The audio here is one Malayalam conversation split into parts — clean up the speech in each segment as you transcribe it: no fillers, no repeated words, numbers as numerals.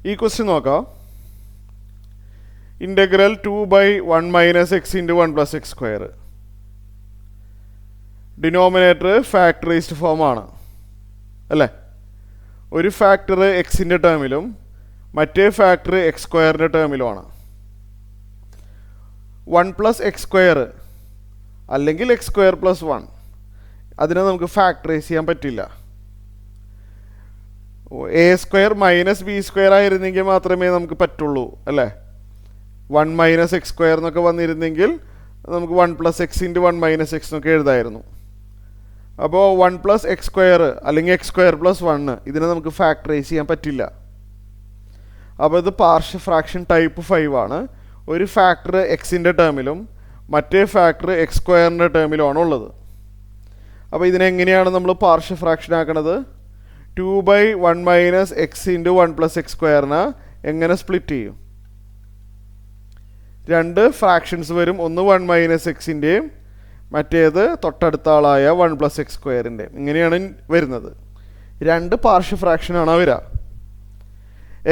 ഈ ക്വസ്റ്റ്യൻ നോക്കാം. Integral 2/1 - x × 1 + x². Denominator factorised form ആണ് അല്ലേ? ഒരു ഫാക്ടർ എക്സിൻ്റെ ടേമിലും മറ്റേ ഫാക്ടർ x² ടേമിലുമാണ്. 1 + x² അല്ലെങ്കിൽ x² + 1 അതിനെ നമുക്ക് ഫാക്ടറൈസ് ചെയ്യാൻ പറ്റില്ല. a² - b² ആയിരുന്നെങ്കിൽ മാത്രമേ നമുക്ക് പറ്റുള്ളൂ അല്ലേ? 1 - x² എന്നൊക്കെ വന്നിരുന്നെങ്കിൽ നമുക്ക് 1 + x × 1 - x എന്നൊക്കെ എഴുതായിരുന്നു. അപ്പോൾ 1 + x² അല്ലെങ്കിൽ x² + 1 ഇതിനെ നമുക്ക് ഫാക്ടറൈസ് ചെയ്യാൻ പറ്റില്ല. അപ്പോൾ ഇത് പാർഷ്യൽ ഫ്രാക്ഷൻ ടൈപ്പ് 5 ആണ്. ഒരു ഫാക്ടർ എക്സിൻ്റെ ടേമിലും മറ്റേ ഫാക്ടർ x² ടേമിലുമാണ് ഉള്ളത്. അപ്പോൾ ഇതിനെങ്ങനെയാണ് നമ്മൾ പാർഷ്യൽ ഫ്രാക്ഷൻ ആക്കണത്? 2/1 - x × 1 + x² എങ്ങനെ സ്പ്ലിറ്റ് ചെയ്യും? രണ്ട് ഫ്രാക്ഷൻസ് വരും. ഒന്ന് 1 - x-ൻ്റെയും മറ്റേത് തൊട്ടടുത്ത ആളായ 1 + x². ഇങ്ങനെയാണ് വരുന്നത്. രണ്ട് പാർഷ്യൽ ഫ്രാക്ഷനാണ് വരിക.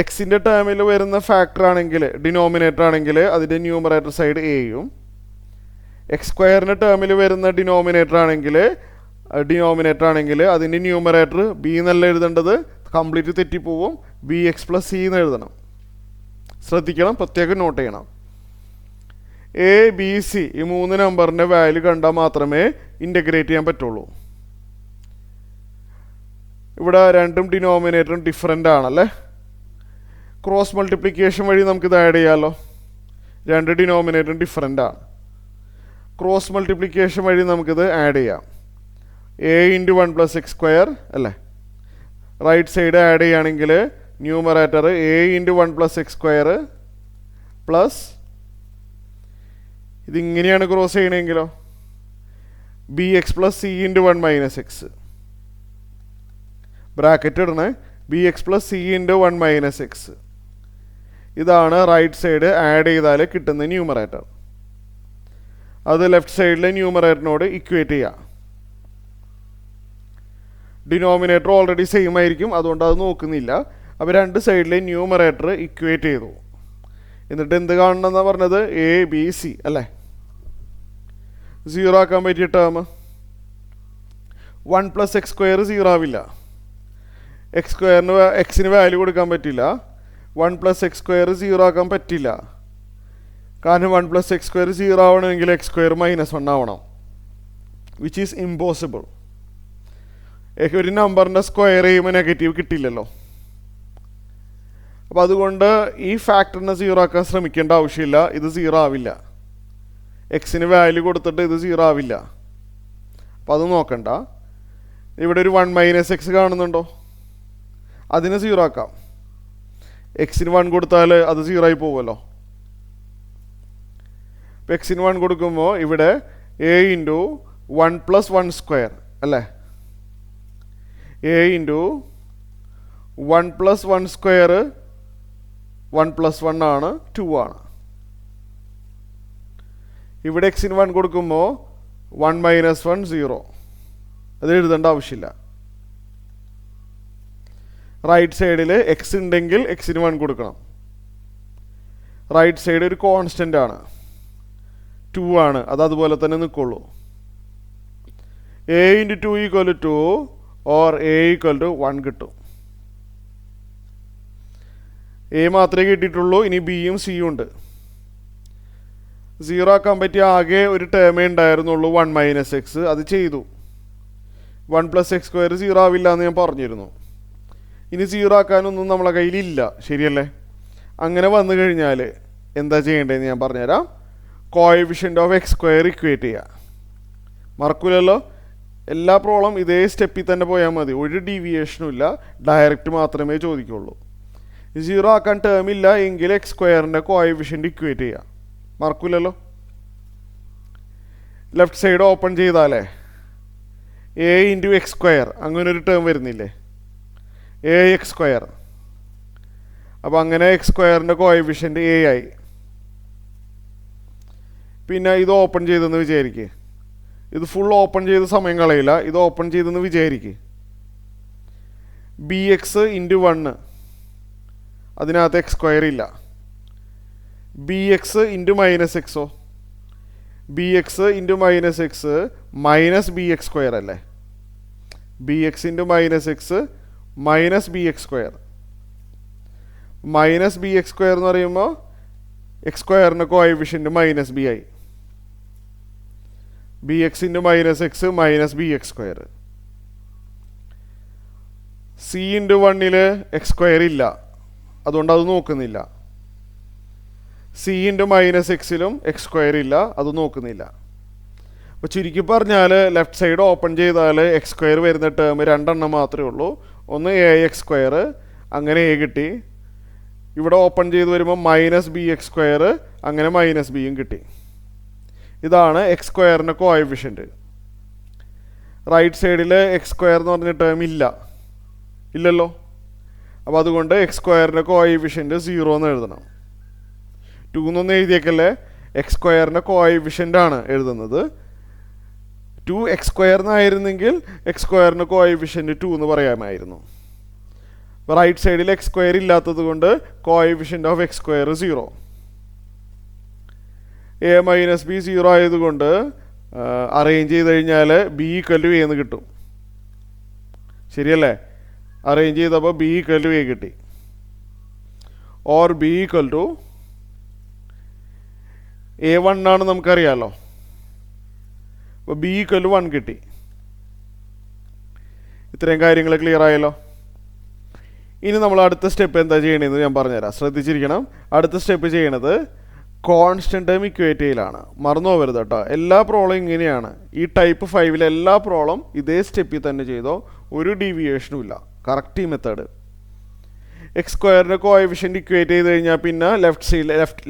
എക്സിൻ്റെ ടേമിൽ വരുന്ന ഫാക്ടർ ആണെങ്കിൽ ഡിനോമിനേറ്റർ ആണെങ്കിൽ അതിൻ്റെ ന്യൂമറേറ്റർ സൈഡ് എയും, x² ടേമിൽ വരുന്ന ഡിനോമിനേറ്റർ ആണെങ്കിൽ അതിൻ്റെ ന്യൂമറേറ്റർ ബി എന്നല്ല എഴുതേണ്ടത്, കംപ്ലീറ്റ് തെറ്റിപ്പോവും. bx + c എന്ന് എഴുതണം. ശ്രദ്ധിക്കണം, പ്രത്യേകം നോട്ട് ചെയ്യണം. a b c ഈ 3 നമ്പറിൻ്റെ വാല്യൂ കണ്ടാൽ മാത്രമേ ഇൻ്റഗ്രേറ്റ് ചെയ്യാൻ പറ്റുള്ളൂ. ഇവിടെ രണ്ടും ഡിനോമിനേറ്ററും ഡിഫറൻ്റ് ആണല്ലേ? ക്രോസ് മൾട്ടിപ്ലിക്കേഷൻ വഴി നമുക്കിത് ആഡ് ചെയ്യാമല്ലോ. രണ്ട് ഡിനോമിനേറ്ററും ഡിഫറൻ്റ് ആണ്. ക്രോസ് മൾട്ടിപ്ലിക്കേഷൻ വഴി നമുക്കിത് ആഡ് ചെയ്യാം. a × 1 + x² അല്ലേ? റൈറ്റ് സൈഡ് ആഡ് ചെയ്യുകയാണെങ്കിൽ ന്യൂമറേറ്റർ a × 1 + x² പ്ലസ് ഇതിങ്ങനെയാണ് ക്രോസ് ചെയ്യണമെങ്കിലോ bx + c × 1 - x. ബ്രാക്കറ്റ് ഇടണേ. bx + c × 1 - x. ഇതാണ് റൈറ്റ് സൈഡ് ആഡ് ചെയ്താൽ കിട്ടുന്ന ന്യൂമറേറ്റർ. അത് ലെഫ്റ്റ് സൈഡിലെ ന്യൂമറേറ്ററിനോട് ഇക്വേറ്റ് ചെയ്യുക. ഡിനോമിനേറ്റർ ഓൾറെഡി സെയിം ആയിരിക്കും, അതുകൊണ്ട് അത് നോക്കുന്നില്ല. അപ്പോൾ രണ്ട് സൈഡിലെ ന്യൂമറേറ്റർ ഇക്വേറ്റ് ചെയ്തു. എന്നിട്ട് എന്ത് കാണണമെന്നാണ് പറഞ്ഞത്? a b c അല്ലേ? 0 ആക്കാൻ പറ്റിയ ടേം 1 + x² 0 ആവില്ല. എക്സിന് വാല്യൂ കൊടുക്കാൻ പറ്റില്ല. 1 + x² 0 ആക്കാൻ പറ്റില്ല. കാരണം 1 + x² 0 ആവണമെങ്കിൽ x² - 1 ആവണം, വിച്ച് ഈസ് ഇമ്പോസിബിൾ. ഒരു നമ്പറിൻ്റെ സ്ക്വയർ ചെയ്യുമ്പോൾ നെഗറ്റീവ് കിട്ടില്ലല്ലോ. അപ്പോൾ അതുകൊണ്ട് ഈ ഫാക്ടറിനെ 0 ആക്കാൻ ശ്രമിക്കേണ്ട ആവശ്യമില്ല. ഇത് 0 ആവില്ല. എക്സിന് വാല്യൂ കൊടുത്തിട്ട് ഇത് 0 ആവില്ല. അപ്പോൾ അത് നോക്കണ്ട. ഇവിടെ ഒരു 1 - x കാണുന്നുണ്ടോ? അതിനെ 0 ആക്കാം. എക്സിന് 1 കൊടുത്താൽ അത് 0 ആയി പോകുമല്ലോ. അപ്പോൾ എക്സിന് 1 കൊടുക്കുമ്പോൾ ഇവിടെ a × 1 + 1² അല്ലേ? a × 1 + 1² 1 + 1 ആണ്, 2 ആണ്. ഇവിടെ എക്സിന് 1 കൊടുക്കുമ്പോൾ 1 - 1 0. അത് എഴുതേണ്ട ആവശ്യമില്ല. റൈറ്റ് സൈഡിൽ എക്സ് ഉണ്ടെങ്കിൽ എക്സിന് 1 കൊടുക്കണം. റൈറ്റ് സൈഡ് ഒരു കോൺസ്റ്റൻ്റ് ആണ്, 2 ആണ്. അത് അതുപോലെ തന്നെ നിൽക്കുള്ളൂ. a × 2 = 2 ഓർ a = 1 കിട്ടും. a മാത്രമേ കിട്ടിയിട്ടുള്ളൂ. ഇനി ബിയും സിയും ഉണ്ട്. 0 ആക്കാൻ പറ്റിയ ആകെ ഒരു ടേമേ ഉണ്ടായിരുന്നുള്ളൂ, 1 - x. അത് ചെയ്തു. 1 + x² 0 ആവില്ല എന്ന് ഞാൻ പറഞ്ഞിരുന്നു. ഇനി 0 ആക്കാനൊന്നും നമ്മളെ കയ്യിലില്ല, ശരിയല്ലേ? അങ്ങനെ വന്നു കഴിഞ്ഞാൽ എന്താ ചെയ്യേണ്ടതെന്ന് ഞാൻ പറഞ്ഞുതരാം. കോഎഫിഷ്യൻ്റ് ഓഫ് x² ഇക്വേറ്റ് ചെയ്യുക. മറക്കൂലല്ലോ. എല്ലാ പ്രോബ്ലം ഇതേ സ്റ്റെപ്പിൽ തന്നെ പോയാൽ മതി. ഒരു ഡീവിയേഷനും ഇല്ല. ഡയറക്റ്റ് മാത്രമേ ചോദിക്കുള്ളൂ. 0 ആക്കാൻ ടേം ഇല്ല എങ്കിൽ x² കോഎഫിഷ്യൻ്റ് ഇക്വേറ്റ് ചെയ്യുക. മറക്കൂലല്ലോ. ലെഫ്റ്റ് സൈഡ് ഓപ്പൺ ചെയ്താലേ a × x², അങ്ങനൊരു ടേം വരുന്നില്ലേ? ax². അപ്പോൾ അങ്ങനെ x² കോഎഫിഷ്യൻ്റ് a ആയി. പിന്നെ ഇത് ഓപ്പൺ ചെയ്തെന്ന് വിചാരിക്കുക. ഇത് ഫുൾ ഓപ്പൺ ചെയ്ത് സമയം കളയില്ല. ഇത് ഓപ്പൺ ചെയ്തെന്ന് വിചാരിക്കുക. bx × 1 അതിനകത്ത് എക്സ് സ്ക്വയർ ഇല്ല. ബി എക്സ് ഇൻറ്റു മൈനസ് എക്സോ, B X into minus X minus B X square അല്ലേ. B X into minus X minus B X square. Minus B X square എന്ന് പറയുമ്പോൾ എക്സ് സ്ക്വയറിൻ്റെ കോഎഫിഷ്യൻറ്റ് മൈനസ് ബി ആയി. B X into minus X minus B X square. C into വണ്ണിൽ എക്സ് സ്ക്വയർ ഇല്ല, അതുകൊണ്ട് അത് നോക്കുന്നില്ല. സി ഇൻറ്റു മൈനസ് എക്സിലും എക്സ് സ്ക്വയർ ഇല്ല, അത് നോക്കുന്നില്ല. അപ്പോൾ ചുരുക്കി പറഞ്ഞാൽ ലെഫ്റ്റ് സൈഡ് ഓപ്പൺ ചെയ്താൽ എക്സ് സ്ക്വയർ വരുന്ന ടേം രണ്ടെണ്ണം മാത്രമേ ഉള്ളൂ. ഒന്ന് എ എക്സ് സ്ക്വയർ, അങ്ങനെ എ കിട്ടി. ഇവിടെ ഓപ്പൺ ചെയ്ത് വരുമ്പോൾ മൈനസ് ബി എക്സ് സ്ക്വയർ, അങ്ങനെ മൈനസ് ബിയും കിട്ടി. ഇതാണ് എക്സ് സ്ക്വയറിൻ്റെ കോഎഫിഷ്യൻറ്റ്. റൈറ്റ് സൈഡിൽ എക്സ് സ്ക്വയർ എന്ന് പറഞ്ഞ ടേം ഇല്ലല്ലോ. അപ്പോൾ അതുകൊണ്ട് എക്സ് സ്ക്വയറിൻ്റെ കോഎഫിഷ്യൻറ്റ് 0 എന്ന് എഴുതണം. 2 എന്നൊന്നും എഴുതിയേക്കല്ലേ, എക്സ് സ്ക്വയറിൻ്റെ കോഎഫിഷ്യൻ്റ് ആണ് എഴുതുന്നത്. 2 എക്സ് സ്ക്വയർ എന്നായിരുന്നെങ്കിൽ എക്സ് സ്ക്വയറിൻ്റെ കോഎഫിഷ്യൻറ്റ് 2 എന്ന് പറയാമായിരുന്നു. അപ്പോൾ റൈറ്റ് സൈഡിൽ എക്സ് സ്ക്വയർ ഇല്ലാത്തത് കൊണ്ട് coefficient of X square 0. A minus B 0 ആയതുകൊണ്ട് അറേഞ്ച് ചെയ്ത് കഴിഞ്ഞാൽ ബി ഈക്വൽ ടു എ എന്ന് കിട്ടും. ശരിയല്ലേ? അറേഞ്ച് ചെയ്തപ്പോൾ ബി ഈക്വൽ ടു എ കിട്ടി. Or B equal to A1 ആണ് നമുക്കറിയാമല്ലോ. അപ്പോൾ ബി ഈക്വൽ ടു 1 കിട്ടി. ഇത്രയും കാര്യങ്ങൾ ക്ലിയർ ആയല്ലോ. ഇനി നമ്മൾ അടുത്ത സ്റ്റെപ്പ് എന്താ ചെയ്യണമെന്ന് ഞാൻ പറഞ്ഞുതരാം, ശ്രദ്ധിച്ചിരിക്കണം. അടുത്ത സ്റ്റെപ്പ് ചെയ്യണത് കോൺസ്റ്റന്റ് ടേം ഇക്വേറ്റ് ചെയ്യലാണ്. മറന്നു പോകരുത് കേട്ടോ. എല്ലാ പ്രോബ്ലം ഇങ്ങനെയാണ്. ഈ ടൈപ്പ് 5 എല്ലാ പ്രോബ്ലം ഇതേ സ്റ്റെപ്പിൽ തന്നെ ചെയ്തോ, ഒരു ഡീവിയേഷനും ഇല്ല. കറക്റ്റ് ഈ മെത്തേഡ്. എക്സ് സ്ക്വയറിൻ്റെ കോഎഫിഷ്യൻ്റ് ഇക്വേറ്റ് ചെയ്ത് കഴിഞ്ഞാൽ പിന്നെ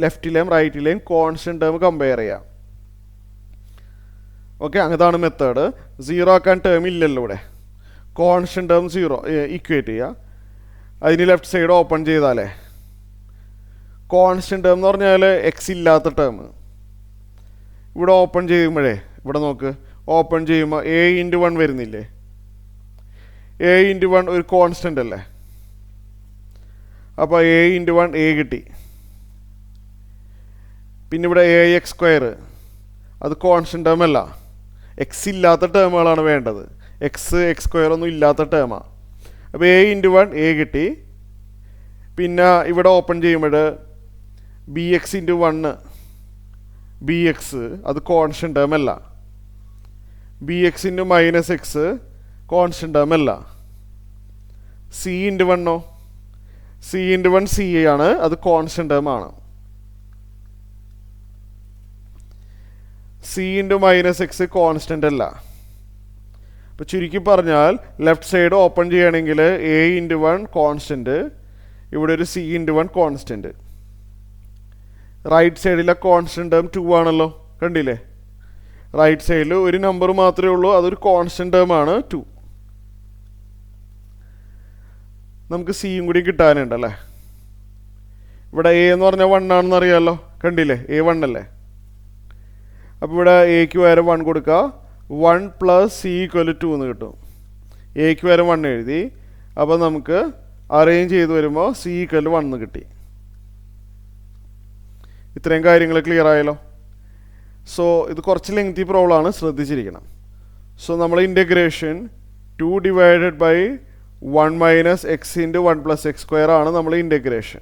ലെഫ്റ്റിലെയും റൈറ്റിലെയും കോൺസ്റ്റന്റ് ടേം കമ്പയർ ചെയ്യാം. ഓക്കെ, അതാണ് മെത്തേഡ്. 0 ആക്കാൻ ടേം ഇല്ലല്ലോ ഇവിടെ. കോൺസ്റ്റന്റ് ടേം 0 ഇക്വേറ്റ് ചെയ്യുക. അതിന് ലെഫ്റ്റ് സൈഡ് ഓപ്പൺ ചെയ്താലേ കോൺസ്റ്റന്റ് ടേം എന്ന് പറഞ്ഞാൽ എക്സ് ഇല്ലാത്ത ടേം. ഇവിടെ ഓപ്പൺ ചെയ്യുമ്പോഴേ ഇവിടെ നോക്ക്, ഓപ്പൺ ചെയ്യുമ്പോൾ എ ഇൻറ്റു 1 വരുന്നില്ലേ. എ ഇൻറ്റു 1 ഒരു കോൺസ്റ്റൻ്റ് അല്ലേ. അപ്പോൾ എ ഇൻറ്റു 1 എ കിട്ടി. പിന്നെ ഇവിടെ എ എക്സ് സ്ക്വയർ, അത് കോൺസ്റ്റൻ്റ് ടേം അല്ല, എക്സ് ഇല്ലാത്ത ടേമുകളാണ് വേണ്ടത്. എക്സ് സ്ക്വയർ ഒന്നും ഇല്ലാത്ത ടേമാണ്. അപ്പോൾ എ ഇൻറ്റു 1 എ കിട്ടി. പിന്നെ ഇവിടെ ഓപ്പൺ ചെയ്യുമ്പോൾ B X into 1 B X, അത് കോൺസ്റ്റൻ്റ് ടേം അല്ല. B X into minus X constant term അല്ല. C into 1 C into 1 C ആണ്, അത് കോൺസ്റ്റൻ്റ് ടേം ആണ്. C into minus X constant അല്ല. അപ്പോൾ ചുരുക്കി പറഞ്ഞാൽ ലെഫ്റ്റ് സൈഡ് ഓപ്പൺ ചെയ്യണമെങ്കിൽ എ ഇൻറ്റു 1 കോൺസ്റ്റൻറ്റ്, ഇവിടെ ഒരു സി ഇൻറ്റു 1 കോൺസ്റ്റൻറ്റ്. റൈറ്റ് സൈഡിലെ കോൺസ്റ്റൻറ്റ് ടേം 2 ആണല്ലോ, കണ്ടില്ലേ? റൈറ്റ് സൈഡിൽ ഒരു നമ്പർ മാത്രമേ ഉള്ളൂ, അതൊരു കോൺസ്റ്റൻറ്റ് ടേം ആണ് 2. നമുക്ക് സിയും കൂടി കിട്ടാനുണ്ടല്ലേ. ഇവിടെ എ എന്ന് പറഞ്ഞാൽ 1 ആണെന്ന് അറിയാമല്ലോ, കണ്ടില്ലേ? എ 1 അല്ലേ. അപ്പോൾ ഇവിടെ എക്ക് വരെ 1 കൊടുക്കുക. 1 പ്ലസ് സി ഈക്വൽ 2 എന്ന് കിട്ടും. എക്ക് വരെ 1 എഴുതി. അപ്പോൾ നമുക്ക് അറേഞ്ച് ചെയ്ത് വരുമ്പോൾ സി ഈക്വൽ 1 എന്ന് കിട്ടി. ഇത്രയും കാര്യങ്ങൾ ക്ലിയർ ആയല്ലോ. സോ ഇത് കുറച്ച് ലെങ്തി പ്രോബ്ലം ആണ്, ശ്രദ്ധിച്ചിരിക്കണം. സോ നമ്മൾ integration 2 divided by 1 minus x into 1 plus x square ആണ് നമ്മൾ ഇൻ്റഗ്രേഷൻ.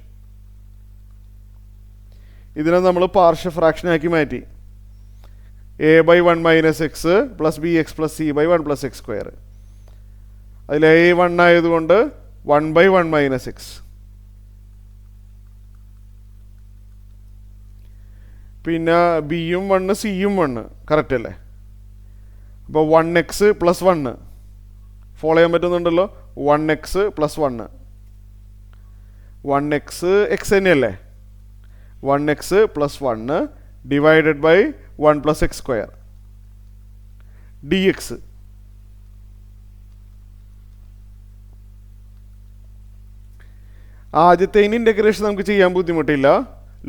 ഇതിനെ നമ്മൾ പാർഷ്യൽ ഫ്രാക്ഷൻ ആക്കി മാറ്റി. A by 1 minus x plus B x plus C by 1 plus x square. അതിൽ എ 1 ആയതുകൊണ്ട് 1 ബൈ 1 മൈനസ് എക്സ്. പിന്നെ ബിയും 1 സിയും 1 കറക്റ്റ് അല്ലേ. അപ്പോൾ 1x പ്ലസ് 1 ഫോളോ ചെയ്യാൻ പറ്റുന്നുണ്ടല്ലോ. 1x പ്ലസ് 1 1x എക്സ് തന്നെയല്ലേ. 1x plus 1 divided by 1 plus x square d x. ആദ്യത്തെ ഇൻ്റഗ്രേഷൻ നമുക്ക് ചെയ്യാൻ ബുദ്ധിമുട്ടില്ല,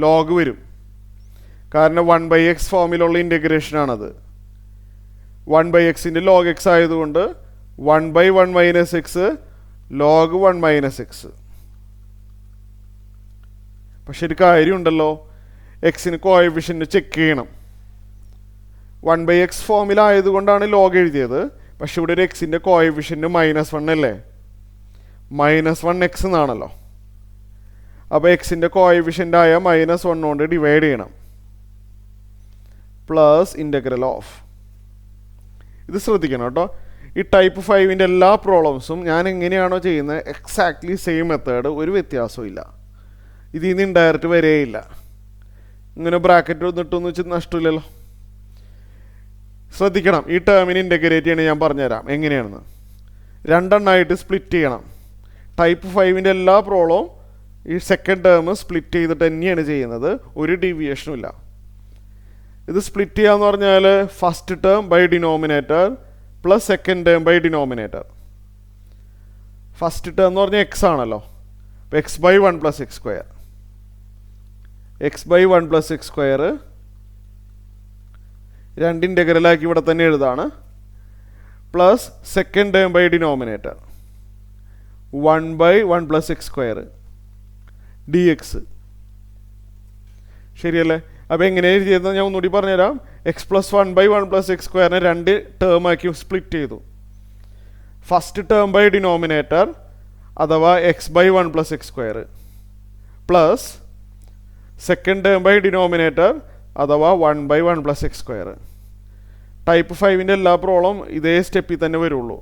ലോഗ് വരും. കാരണം 1/x ഫോമിലുള്ള ഇൻ്റഗ്രേഷനാണത്. 1/xൻ്റെ ലോഗ് എക്സ് ആയതുകൊണ്ട് 1/1 minus X log 1 minus X. പക്ഷെ ഒരു കാര്യമുണ്ടല്ലോ, എക്സിന് കോഎഫിഷ്യൻ്റ് ചെക്ക് ചെയ്യണം. 1/x ഫോമിലായതുകൊണ്ടാണ് ലോഗ് എഴുതിയത്. പക്ഷെ ഇവിടെ ഒരു എക്സിൻ്റെ കോഎഫിഷ്യൻ്റ് -1 അല്ലേ, -1x എന്നാണല്ലോ. അപ്പോൾ എക്സിൻ്റെ കോഎഫിഷ്യൻ്റായ -1 കൊണ്ട് ഡിവൈഡ് ചെയ്യണം. Plus integral of. ഇത് ശ്രദ്ധിക്കണം കേട്ടോ. ഈ ടൈപ്പ് 5ൻ്റെ എല്ലാ പ്രോബ്ലംസും ഞാൻ എങ്ങനെയാണോ ചെയ്യുന്നത് എക്സാക്ട്ലി സെയിം മെത്തേഡ്, ഒരു വ്യത്യാസവും ഇല്ല. ഇതിൽ നിന്ന് ഇൻഡയറക്റ്റ് വരെയില്ല. ഇങ്ങനെ ബ്രാക്കറ്റ് വന്നിട്ടൊന്നും വെച്ച് നഷ്ടമില്ലല്ലോ. ശ്രദ്ധിക്കണം, ഈ ടേമിന് ഇൻ്റഗ്രേറ്റ് ചെയ്യണം. ഞാൻ പറഞ്ഞുതരാം എങ്ങനെയാണെന്ന്. രണ്ടെണ്ണമായിട്ട് സ്പ്ലിറ്റ് ചെയ്യണം. ടൈപ്പ് 5ൻ്റെ എല്ലാ പ്രോബ്ലവും ഈ സെക്കൻഡ് ടേം സ്പ്ലിറ്റ് ചെയ്തിട്ട് തന്നെയാണ് ചെയ്യുന്നത്, ഒരു ഡീവിയേഷനും ഇല്ല. ഇത് സ്പ്ലിറ്റ് ചെയ്യാന്ന് പറഞ്ഞാൽ first term by denominator plus second term by denominator. First term എന്ന് പറഞ്ഞാൽ എക്സ് ആണല്ലോ, അപ്പോൾ X by 1 + x², X by 1 + x² രണ്ട് ഇൻ്റഗ്രലാക്കി ഇവിടെ തന്നെ എഴുതാണ്. Plus second term by denominator 1/1 + x² dx. ശരിയല്ലേ? അപ്പോൾ എങ്ങനെയാണ് ചെയ്യുന്നത് ഞാൻ ഒന്നുകൂടി പറഞ്ഞുതരാം. x + 1/1 + x² രണ്ട് ടേമാക്കി സ്പ്ലിറ്റ് ചെയ്തു. ഫസ്റ്റ് ടേം ബൈ ഡിനോമിനേറ്റർ അഥവാ x/1 + x² plus second term by denominator അഥവാ 1/1 + x². ടൈപ്പ് 5ൻ്റെ എല്ലാ പ്രോബ്ലം ഇതേ സ്റ്റെപ്പിൽ തന്നെ വരുള്ളൂ.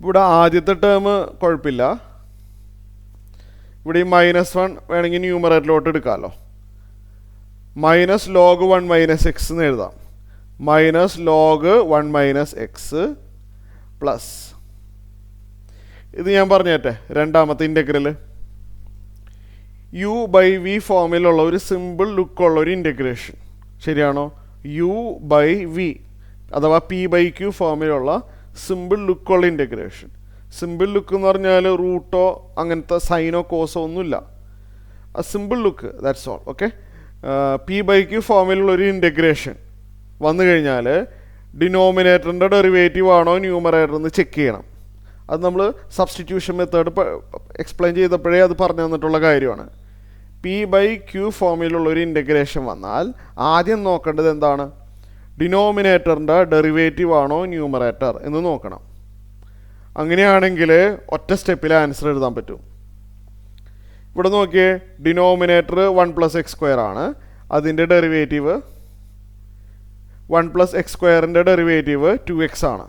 ഇവിടെ ആദ്യത്തെ ടേം കുഴപ്പമില്ല. ഇവിടെ ഈ -1 വേണമെങ്കിൽ ന്യൂമറേറ്ററിലോട്ട് എടുക്കാമല്ലോ. -log 1 - x എന്ന് എഴുതാം. -log 1 - x പ്ലസ് ഇത് ഞാൻ പറഞ്ഞേട്ടെ രണ്ടാമത്തെ ഇൻ്റഗ്രൽ. u/v ഫോമിലുള്ള ഒരു സിമ്പിൾ ലുക്കുള്ള ഒരു ഇൻ്റഗ്രേഷൻ. ശരിയാണോ? u/v അഥവാ p/q ഫോമിലുള്ള സിമ്പിൾ ലുക്കുള്ള ഇൻ്റഗ്രേഷൻ. സിമ്പിൾ ലുക്ക് എന്ന് പറഞ്ഞാൽ റൂട്ടോ അങ്ങനത്തെ സൈനോ കോസോ ഒന്നുമില്ല. ആ simple look, that's all. Okay, p/q ഫോമിലുള്ള ഒരു ഇൻ്റഗ്രേഷൻ വന്നു കഴിഞ്ഞാൽ ഡിനോമിനേറ്ററിൻ്റെ ഡെറിവേറ്റീവ് ആണോ ന്യൂമറേറ്റർ എന്ന് ചെക്ക് ചെയ്യണം. അത് നമ്മൾ സബ്സ്റ്റിറ്റ്യൂഷൻ മെത്തേഡ് എക്സ്പ്ലെയിൻ ചെയ്തപ്പോഴേ അത് പറഞ്ഞു തന്നിട്ടുള്ള കാര്യമാണ്. p/q ഫോമിലുള്ള ഒരു ഇൻ്റഗ്രേഷൻ വന്നാൽ ആദ്യം നോക്കേണ്ടത് എന്താണ്? ഡിനോമിനേറ്ററിൻ്റെ ഡെറിവേറ്റീവ് ആണോ ന്യൂമറേറ്റർ എന്ന് നോക്കണം. അങ്ങനെയാണെങ്കിൽ ഒറ്റ സ്റ്റെപ്പിൽ ആൻസർ എഴുതാൻ പറ്റും. ഇവിടെ നോക്കിയേ, ഡിനോമിനേറ്റർ 1 + x² ആണ്. അതിൻ്റെ ഡെറിവേറ്റീവ് 1 + x² ഡെറിവേറ്റീവ് 2x ആണ്.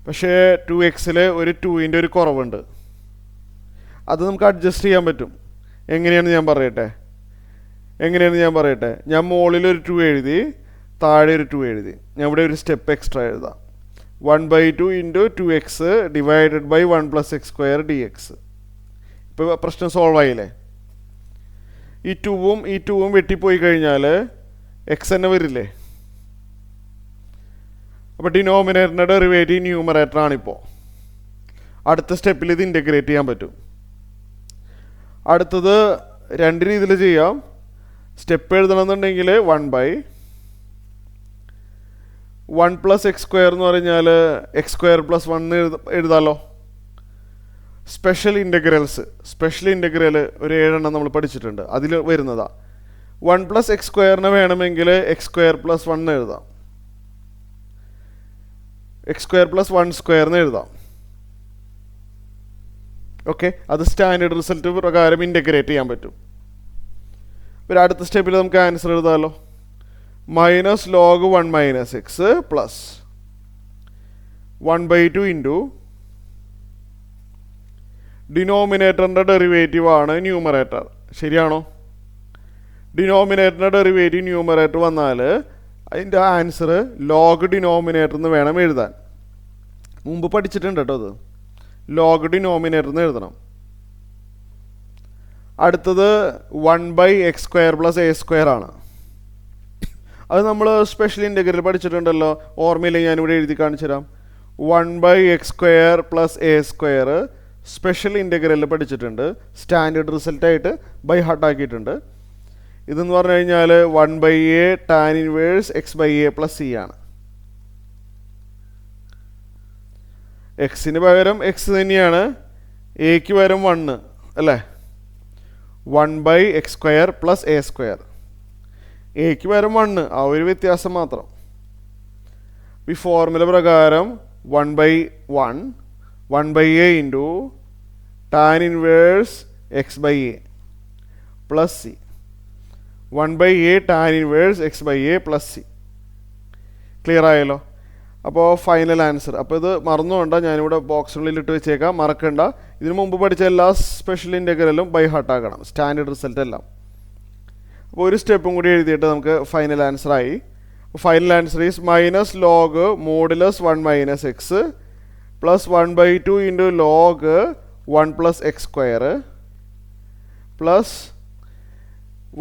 പക്ഷേ 2xൽ ഒരു 2ൻ്റെ ഒരു കുറവുണ്ട്. അത് നമുക്ക് അഡ്ജസ്റ്റ് ചെയ്യാൻ പറ്റും. എങ്ങനെയാണെന്ന് ഞാൻ പറയട്ടെ. ഞാൻ മുകളിൽ ഒരു 2 എഴുതി, താഴെ ഒരു 2 എഴുതി. ഞാൻ ഇവിടെ ഒരു സ്റ്റെപ്പ് എക്സ്ട്രാ എഴുതാം. 1/2 × 2x divided by 1 + x² dx. ഇപ്പോൾ പ്രശ്നം സോൾവ് ആയില്ലേ? ഈ 2ഉം വെട്ടിപ്പോയി കഴിഞ്ഞാൽ എക്സ് തന്നെ വരില്ലേ? അപ്പോൾ ഡിനോമിനേറ്ററിൻ്റെ ഡെറിവേറ്റീവ് ന്യൂമറേറ്റർ ആണിപ്പോൾ. അടുത്ത സ്റ്റെപ്പിൽ ഇത് ഇൻ്റഗ്രേറ്റ് ചെയ്യാൻ പറ്റും. അടുത്തത് രണ്ട് രീതിയിൽ ചെയ്യാം. സ്റ്റെപ്പ് എഴുതണമെന്നുണ്ടെങ്കിൽ 1/1 + x² എന്ന് പറഞ്ഞാൽ x² + 1 എഴുതാമല്ലോ. സ്പെഷ്യൽ ഇൻ്റഗ്രൽ ഒരു 7 നമ്മൾ പഠിച്ചിട്ടുണ്ട്, അതിൽ വരുന്നതാണ്. 1 + x² വേണമെങ്കിൽ x² + 1 എഴുതാം, x² + 1² എഴുതാം. ഓക്കെ, അത് സ്റ്റാൻഡേർഡ് റിസൾട്ട് പ്രകാരം ഇൻ്റഗ്രേറ്റ് ചെയ്യാൻ പറ്റും. പിന്നെ അടുത്ത സ്റ്റെപ്പിൽ നമുക്ക് ആൻസർ എഴുതാമല്ലോ. -log 1 - x പ്ലസ് 1/2 ഇൻറ്റു ഡിനോമിനേറ്ററിൻ്റെ ഡെറിവേറ്റീവ് ആണ് ന്യൂമറേറ്റർ. ശരിയാണോ? ഡിനോമിനേറ്ററിൻ്റെ ഡെറിവേറ്റീവ് ന്യൂമറേറ്റർ വന്നാൽ അതിൻ്റെ ആൻസർ ലോഗ് ഡിനോമിനേറ്റർ എന്ന് വേണം എഴുതാൻ. മുമ്പ് പഠിച്ചിട്ടുണ്ട് കേട്ടോ, അത് ലോഗ് ഡിനോമിനേറ്റർ എന്ന് എഴുതണം. അടുത്തത് 1/x² + a² ആണ്. അത് നമ്മൾ സ്പെഷ്യൽ ഇൻ്റഗ്രൽ പഠിച്ചിട്ടുണ്ടല്ലോ, ഓർമ്മയില്ലെങ്കിൽ ഞാനിവിടെ എഴുതി കാണിച്ചു തരാം. 1/x² + a² സ്പെഷ്യൽ ഇൻ്റഗ്രലിൽ പഠിച്ചിട്ടുണ്ട്. സ്റ്റാൻഡേർഡ് റിസൾട്ടായിട്ട് ബൈ ഹാർട്ട് ആക്കിയിട്ടുണ്ട്. ഇതെന്ന് പറഞ്ഞു കഴിഞ്ഞാൽ 1/a tan inverse x/a + c ആണ്. എക്സിന് പകരം എക്സ് തന്നെയാണ്, എക്ക് പകരം 1. അല്ലേ? 1/x² + a². എക്ക് പകരം 1, ആ ഒരു വ്യത്യാസം മാത്രം. ഈ ഫോർമുല പ്രകാരം 1/1 1/a into tan inverse x/a plus c. 1/a tan inverse x/a plus c. Clear ആയല്ലോ? അപ്പോൾ ഫൈനൽ ആൻസർ. അപ്പോൾ ഇത് മറന്നുകൊണ്ട, ഞാനിവിടെ ബോക്സിനുള്ളിൽ ഇട്ട് വെച്ചേക്കാം, മറക്കണ്ട. ഇതിനു മുമ്പ് പഠിച്ച എല്ലാ സ്പെഷ്യൽ ഇൻ്റഗ്രലും ബൈ ഹാർട്ടാക്കണം, സ്റ്റാൻഡേർഡ് റിസൾട്ട് എല്ലാം. അപ്പോൾ ഒരു സ്റ്റെപ്പും കൂടി എഴുതിയിട്ട് നമുക്ക് ഫൈനൽ ആൻസർ ആയി. Final answer is minus log modulus 1 - x plus 1/2 into log 1 + x² plus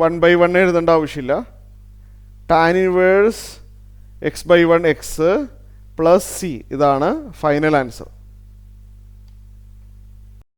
1/1 എഴുതേണ്ട ആവശ്യമില്ല, tan inverse x/1 x plus c. ഇതാണ് ഫൈനൽ ആൻസർ.